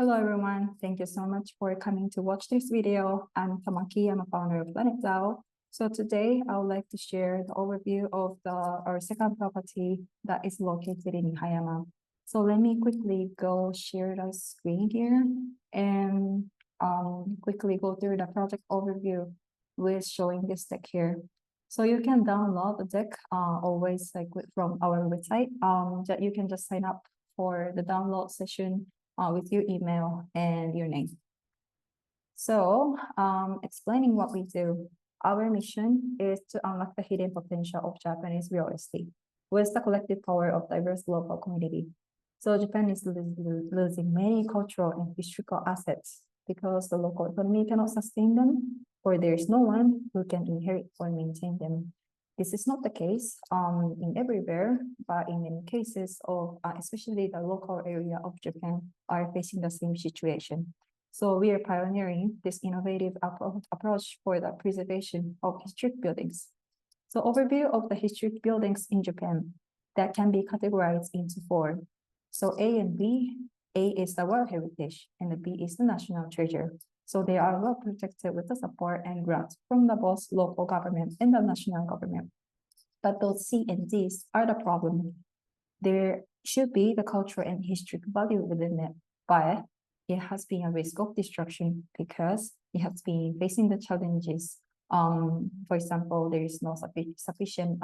Hello everyone, thank you so much for coming to watch this video. I'm Tamaki, I'm a founder of Planet002. So today I would like to share the overview of our second property that is located in Hayama. So let me quickly go share the screen here and quickly go through the project overview with showing this deck here. So you can download the deck always from our website. That you can just sign up for the download session with your email and your name. So explaining what we do, our mission is to unlock the hidden potential of Japanese real estate with the collective power of diverse local community. So Japan is losing many cultural and historical assets because the local economy cannot sustain them, or there is no one who can inherit or maintain them. This is not the case in everywhere, but in many cases of especially the local area of Japan are facing the same situation. So we are pioneering this innovative approach for the preservation of historic buildings. So overview of the historic buildings in Japan that can be categorized into four. So A and B, A is the World Heritage and the B is the National Treasure. So they are well protected with the support and grants from the both local government and the national government. But those C and D's are the problem. There should be the cultural and historic value within it, but it has been a risk of destruction because it has been facing the challenges. For example, there is no sufficient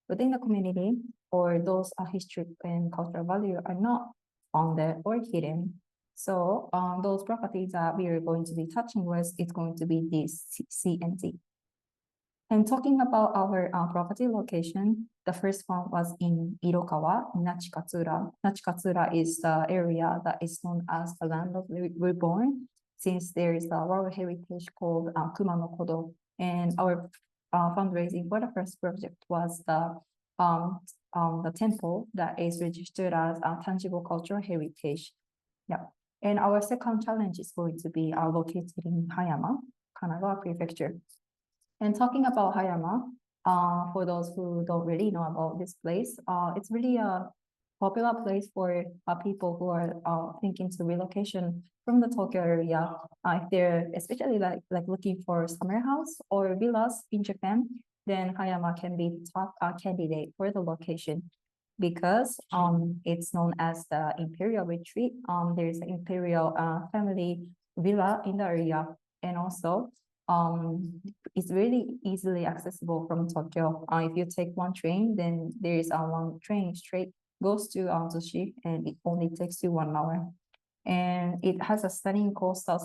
within the community, or those historic and cultural value are not founded or hidden. So those properties that we are going to be touching with, it's going to be these C and D. And talking about our property location, the first one was in Irokawa, Nachikatsura. Nachikatsura is the area that is known as the land of reborn, since there is a World Heritage called Kuma no Kodo. And our fundraising for the first project was the temple that is registered as a tangible cultural heritage. Yeah. And our second challenge is going to be located in Hayama, Kanagawa Prefecture. And talking about Hayama, for those who don't really know about this place, it's really a popular place for people who are thinking to relocation from the Tokyo area. If they're especially like looking for summer house or villas in Japan, then Hayama can be the top candidate for the location because it's known as the Imperial Retreat. There's an Imperial family villa in the area, and also it's really easily accessible from Tokyo. If you take one train, then there is a one train straight goes to Zushi, and it only takes you 1 hour. And it has a stunning coastal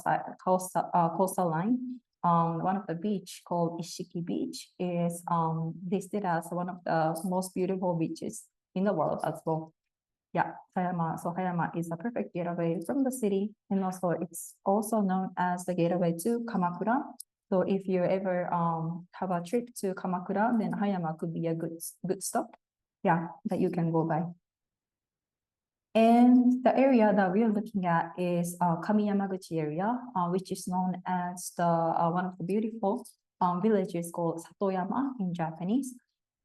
line. One of the beach called Ishiki Beach is listed as one of the most beautiful beaches in the world as well. Yeah, Hayama. So Hayama is a perfect getaway from the city, and also it's also known as the gateway to Kamakura. So if you ever have a trip to Kamakura, then Hayama could be a good stop. Yeah, that you can go by. And the area that we are looking at is Kamiyamaguchi area, which is known as the one of the beautiful villages called Satoyama in Japanese.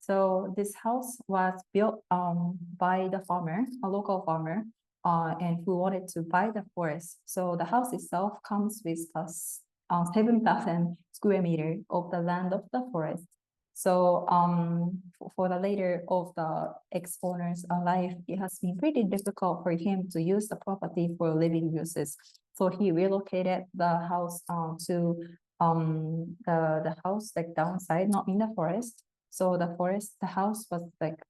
So this house was built by the farmer, a local farmer, and who wanted to buy the forest. So the house itself comes with 7,000 square meter of the land of the forest. So for the later of the ex-owner's life, it has been pretty difficult for him to use the property for living uses. So he relocated the house to the house like downside, not in the forest. So the house was like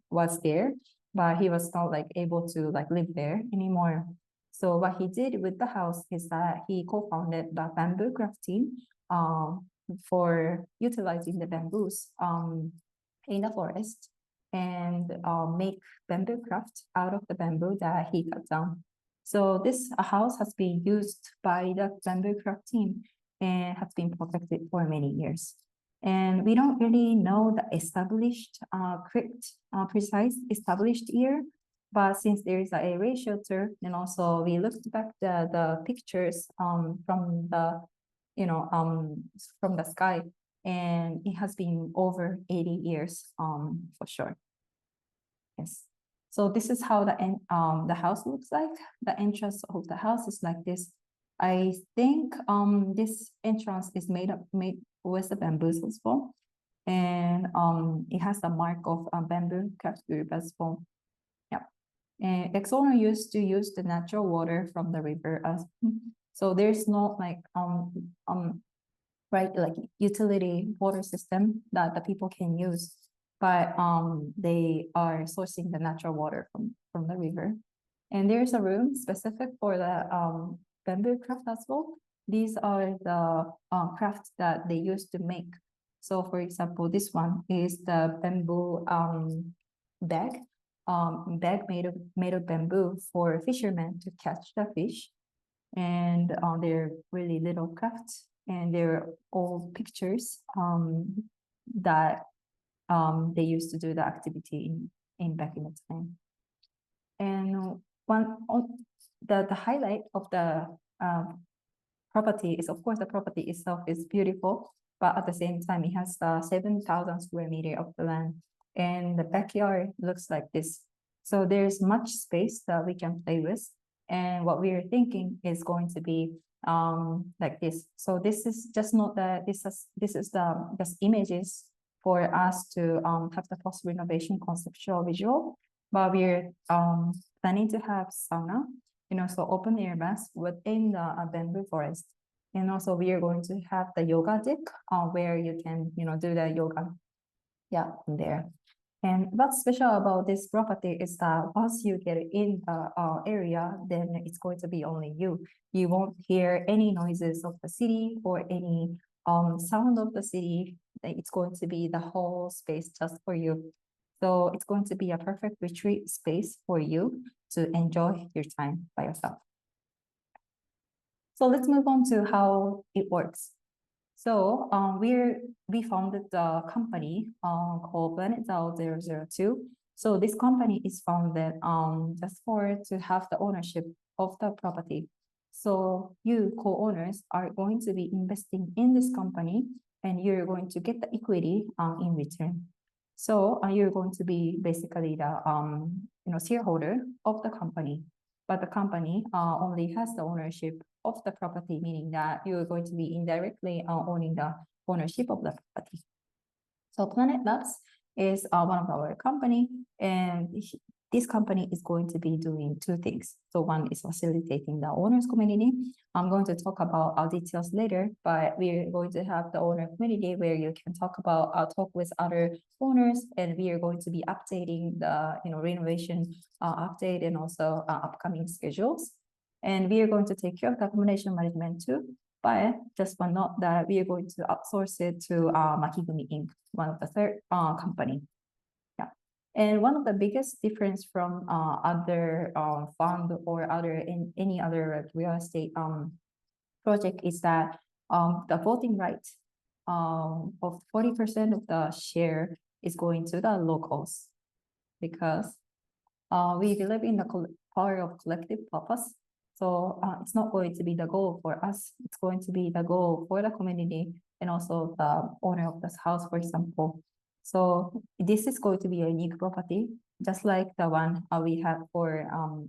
was there, but he was not like able to like live there anymore. So what he did with the house is that he co-founded the bamboo crafting for utilizing the bamboos in the forest and make bamboo craft out of the bamboo that he cut down. So this house has been used by the bamboo craft team and has been protected for many years. And we don't really know the established, precise established year, but since there is a ray shelter, and also we looked back the pictures from the from the sky, and it has been over 80 years for sure. Yes. So this is how the house looks like. The entrance of the house is like this. I think this entrance is made with the bamboos as well, and it has the mark of bamboo craft group as well. Yeah, and ex-owner used to use the natural water from the river as so there's no like right like utility water system that the people can use, but they are sourcing the natural water from the river. And there's a room specific for the bamboo craft as well. These are the crafts that they used to make. So for example, this one is the bamboo bag, bag made of bamboo for fishermen to catch the fish. And they're really little crafts, and they're all pictures that they used to do the activity in back in the time. And the highlight of the property is, of course, the property itself is beautiful, but at the same time, it has 7,000 square meter of the land, and the backyard looks like this. So there's much space that we can play with, and what we're thinking is going to be like this. So this is just not that this is the just images for us to have the post renovation conceptual visual, but we're planning to have sauna, so open air baths within the bamboo forest. And also we are going to have the yoga deck where you can, do the yoga. Yeah, in there. And what's special about this property is that once you get in the area, then it's going to be only you. You won't hear any noises of the city or any sound of the city. It's going to be the whole space just for you. So it's going to be a perfect retreat space for you to enjoy your time by yourself. So let's move on to how it works. So we founded the company called Planet002. So this company is founded just to have the ownership of the property. So you co-owners are going to be investing in this company, and you're going to get the equity in return. So you're going to be basically the shareholder of the company, but the company only has the ownership of the property, meaning that you're going to be indirectly owning the ownership of the property. So Planet Labs is one of our company, and this company is going to be doing two things. So one is facilitating the owners community. I'm going to talk about our details later, but we're going to have the owner community where you can talk with other owners, and we are going to be updating the renovation update and also upcoming schedules. And we are going to take care of the accommodation management too. But just one note that we are going to outsource it to Makigumi Inc., one of the third company. Yeah. And one of the biggest difference from other fund or any other real estate project is that the voting right of 40% of the share is going to the locals, because we believe in the power of collective purpose. So it's not going to be the goal for us. It's going to be the goal for the community and also the owner of this house, for example. So this is going to be a unique property, just like the one we had for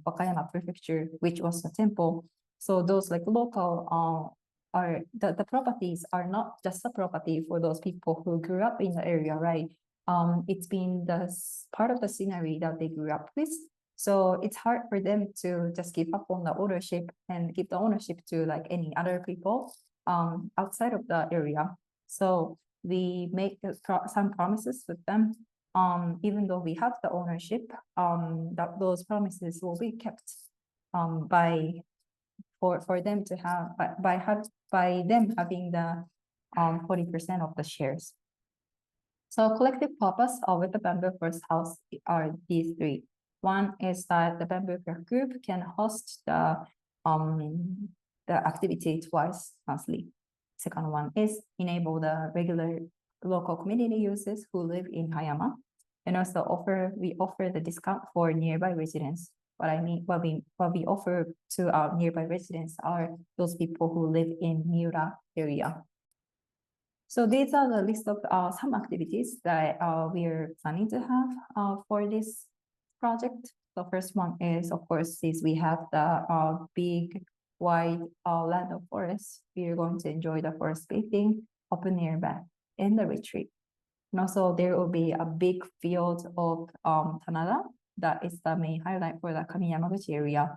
Wakayama Prefecture, which was the temple. So those like local are the properties are not just a property for those people who grew up in the area, right? It's been the part of the scenery that they grew up with. So it's hard for them to just give up on the ownership and give the ownership to like any other people outside of the area. So we make some promises with them. Even though we have the ownership, those promises will be kept for them to have by them having the 40% of the shares. So collective purpose with the Bamboo First House are these three. One is that the Bamboo Group can host the activity twice monthly. Second one is enable the regular local community users who live in Hayama, and also we offer the discount for nearby residents. What we offer to our nearby residents are those people who live in Miura area. So these are the list of some activities that we are planning to have for this project. The first one is, of course, since we have the big, wide land of forest, we are going to enjoy the forest bathing, open air bath, and the retreat. And also there will be a big field of Tanada. That is the main highlight for the Kamiyamaguchi area.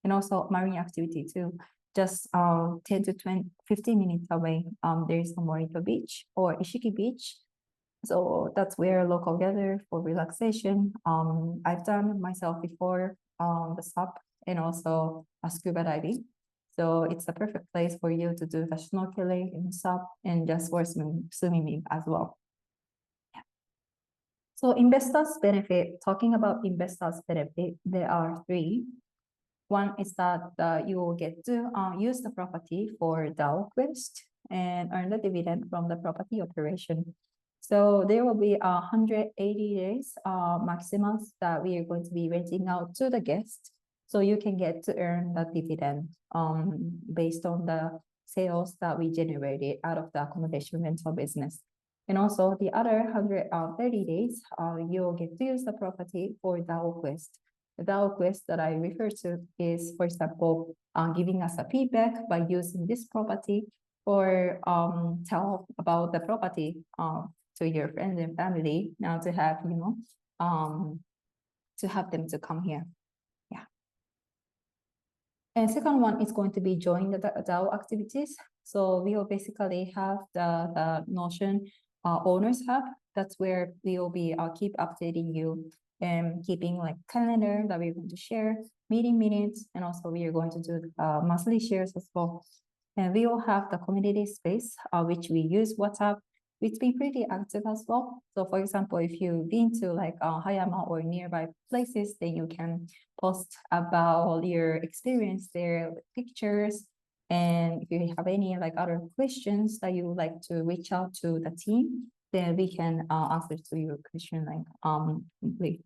And also marine activity too. Just 10 to 15 minutes away, there is the Morito Beach or Ishiki Beach. So that's where local gather for relaxation. I've done myself before the SUP and also scuba diving. So it's the perfect place for you to do the snorkeling and SUP and just for swimming as well. Yeah. So investors benefit, talking about investors benefit, there are three. One is that you will get to use the property for DAO quest and earn the dividend from the property operation. So there will be 180 days maximum that we are going to be renting out to the guests. So you can get to earn the dividend based on the sales that we generated out of the accommodation rental business. And also the other 130 days, you'll get to use the property for DAO quest. The DAO quest that I refer to is, for example, giving us a feedback by using this property or tell about the property to your friends and family now to have, to have them to come here. Yeah. And second one is going to be join the DAO activities. So we will basically have the Notion owners hub. That's where we will be keep updating you and keeping like calendar that we're going to share, meeting minutes, and also we are going to do monthly shares as well. And we will have the community space, which we use WhatsApp, which be pretty active as well. So for example, if you've been to like Hayama or nearby places, then you can post about your experience there with pictures. And if you have any like other questions that you would like to reach out to the team, then we can answer to your question like complete.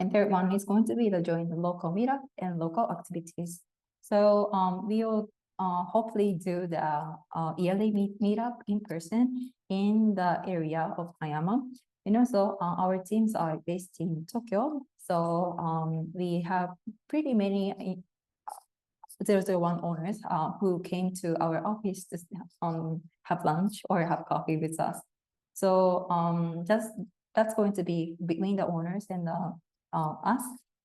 And third one is going to be the join the local meetup and local activities. So we will hopefully do the yearly meetup in person in the area of Hayama. And also our teams are based in Tokyo. So we have pretty many 001 owners who came to our office to have lunch or have coffee with us. So that's going to be between the owners and us,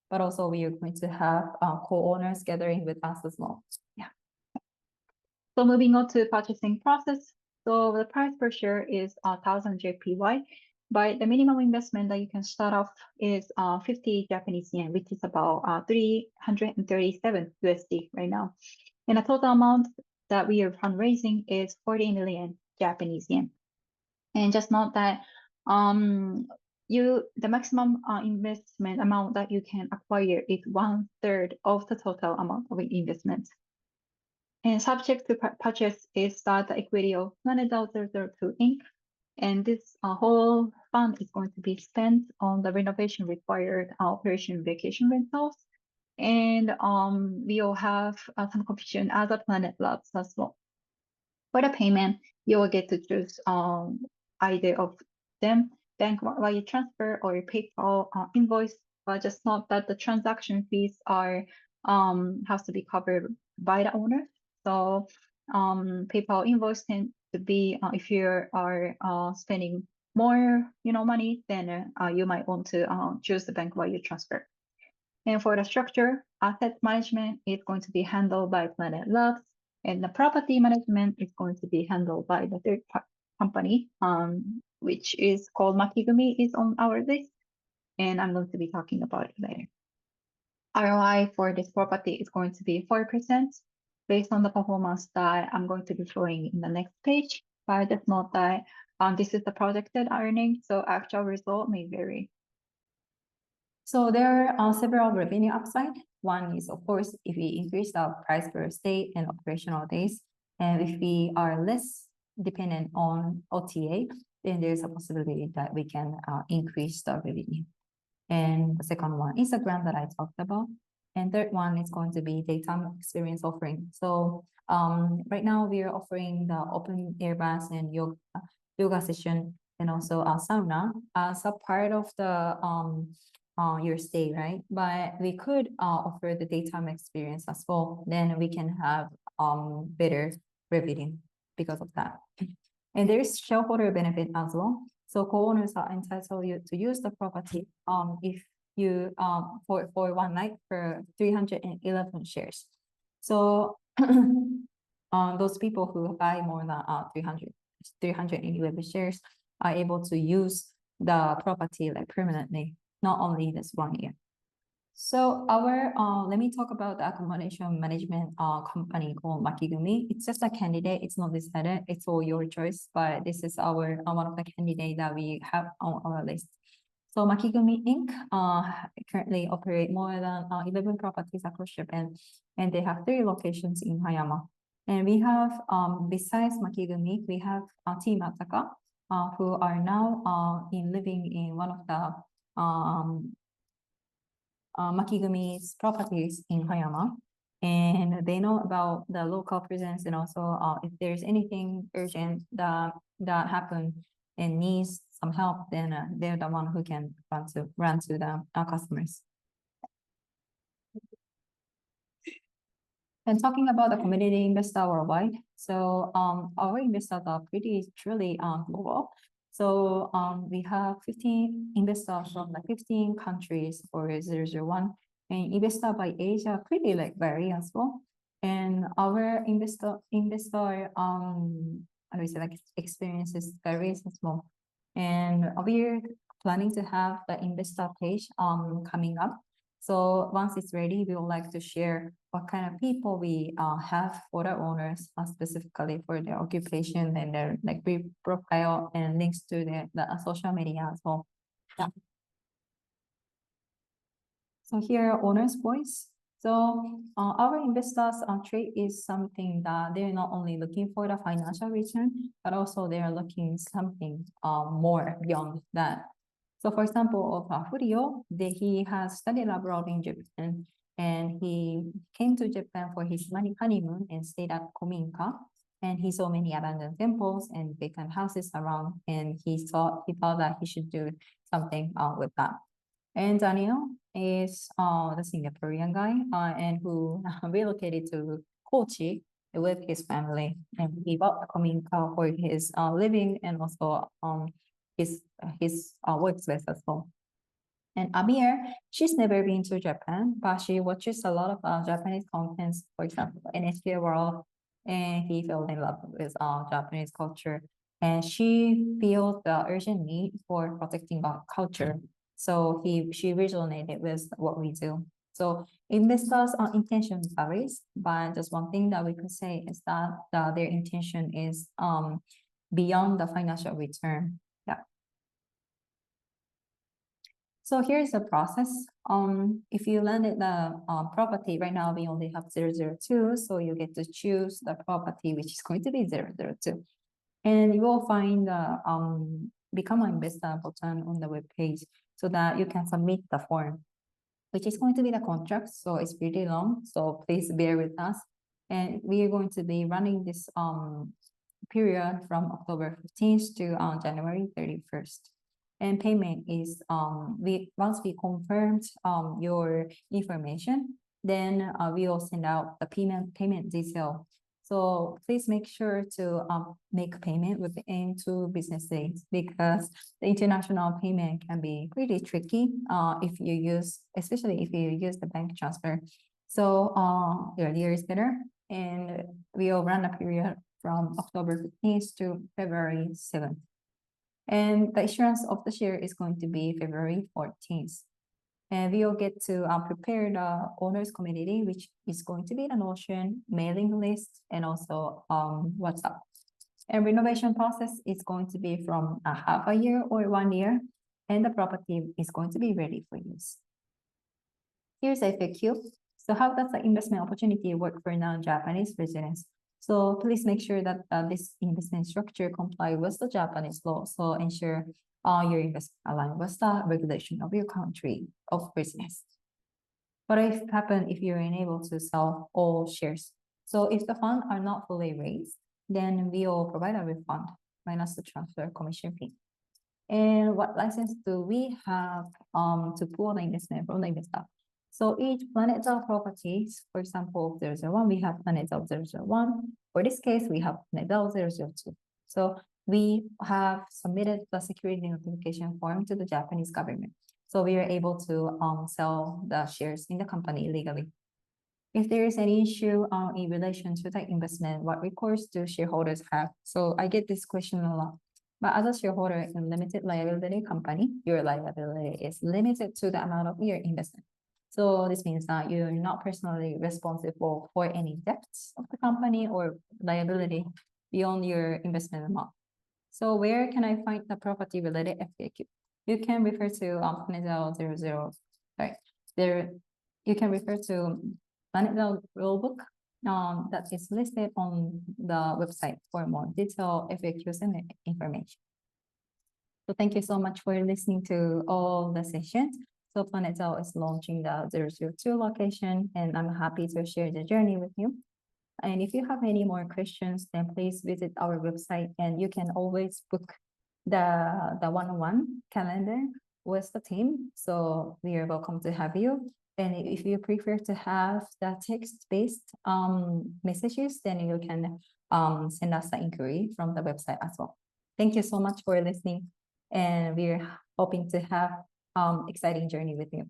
but also we are going to have co-owners gathering with us as well. Yeah. So moving on to purchasing process. So the price per share is 1,000 JPY, but the minimum investment that you can start off is 50 Japanese yen, which is about 337 USD right now. And the total amount that we are fundraising is 40 million Japanese yen. And just note that the maximum investment amount that you can acquire is 1/3 of the total amount of investment. And subject to purchase is the equity of Planet002 Inc. And this whole fund is going to be spent on the renovation required operation vacation rentals. And we will have some competition as a Planet Labs as well. For the payment, you will get to choose either of them, bank wire transfer or PayPal invoice. But just note that the transaction fees are has to be covered by the owner. So PayPal invoice tend to be if you are spending more money, then you might want to choose the bank wire transfer. And for the structure, asset management is going to be handled by Planet Labs, and the property management is going to be handled by the third company, which is called Makigumi, is on our list, and I'm going to be talking about it later. ROI for this property is going to be 4% based on the performance that I'm going to be showing in the next page. But just note that this is the projected earnings, so actual result may vary. So there are several revenue upside. One is, of course, if we increase the price per stay and operational days, and if we are less dependent on OTA, then there's a possibility that we can increase the revenue. And the second one is the grant that I talked about. And third one is going to be daytime experience offering. So right now we are offering the open air baths and yoga session and also a sauna as a part of the your stay, right? But we could offer the daytime experience as well. Then we can have better revenue because of that. And there's shareholder benefit as well. So co-owners are entitled to use the property if you for 1 night for 311 shares. So those people who buy more than 311 shares are able to use the property like permanently, not only this 1 year. So let me talk about the accommodation management company called Makigumi. It's just a candidate. It's not decided. It's all your choice. But this is our one of the candidates that we have on our list. So Makigumi Inc. Currently operate more than 11 properties across Japan, and they have 3 locations in Hayama. And we have besides Makigumi, we have Team Ataka, who are now living in one of the Makigumi's properties in Hayama, and they know about the local presence, and also if there's anything urgent that happened and needs some help, then they're the one who can run to the customers. And talking about the community investor worldwide, so our investors are pretty truly global. So we have 15 investors from like 15 countries for 001, and investor by age are pretty like vary as well. And our investor how do we say, like experiences varies as well. And we're planning to have the investor page coming up. So once it's ready, we would like to share what kind of people we have for the owners, specifically for their occupation and their like brief profile and links to the social media as well. Yeah. So here, owner's voice. So our investors trade is something that they're not only looking for the financial return, but also they are looking something more beyond that. So for example, of Furio, he has studied abroad in Japan, and he came to Japan for his honeymoon and stayed at Kominka, and he saw many abandoned temples and vacant houses around, and he thought that he should do something with that. And Daniel is the Singaporean guy and who relocated to Kochi with his family, and he bought the Kominka for his living and also his workplace as well. And Amir, she's never been to Japan, but she watches a lot of Japanese contents, for example, NHK World, and he fell in love with Japanese culture. And she feels the urgent need for protecting our culture. So she resonated with what we do. So investors' intention varies, but just one thing that we could say is that their intention is beyond the financial return. Yeah. So here's the process. If you landed the property, right now we only have 002, so you get to choose the property which is going to be 002. And you will find the become an investor button on the web page so that you can submit the form, which is going to be the contract. So it's pretty long, so please bear with us. And we are going to be running this period from October 15th to January 31st. And payment is once we confirmed your information, then we will send out the payment detail. So please make sure to make payment within 2 business days, because the international payment can be pretty tricky if you use, especially if you use the bank transfer. So earlier is better, and we will run a period from October 15th to February 7th. And the issuance of the share is going to be February 14th. And we will get to prepare the owners community, which is going to be the Notion mailing list and also WhatsApp. And renovation process is going to be from a half a year or 1 year, and the property is going to be ready for use. Here's FAQ. So how does the investment opportunity work for non-Japanese residents? So please make sure that this investment structure comply with the Japanese law. So ensure your investment align with the regulation of your country of business. What happens if you're unable to sell all shares? So if the funds are not fully raised, then we will provide a refund minus the transfer commission fee. And what license do we have to pull the investment from the investor? So each Planet002 properties, for example, 001, we have Planet001. For this case, we have Planet002. So we have submitted the security notification form to the Japanese government. So we are able to sell the shares in the company legally. If there is any issue in relation to the investment, what recourse do shareholders have? So I get this question a lot. But as a shareholder in limited liability company, your liability is limited to the amount of your investment. So this means that you're not personally responsible for any debts of the company or liability beyond your investment amount. So where can I find the property related FAQ? You can refer to Planet000. Sorry, there you can refer to Planet0 rulebook that is listed on the website for more detailed FAQs and information. So thank you so much for listening to all the sessions. So Planet0 is launching the 002 location, and I'm happy to share the journey with you. And if you have any more questions, then please visit our website, and you can always book the one-on-one calendar with the team. So we are welcome to have you. And if you prefer to have the text-based messages, then you can send us the inquiry from the website as well. Thank you so much for listening, and we're hoping to have exciting journey with you.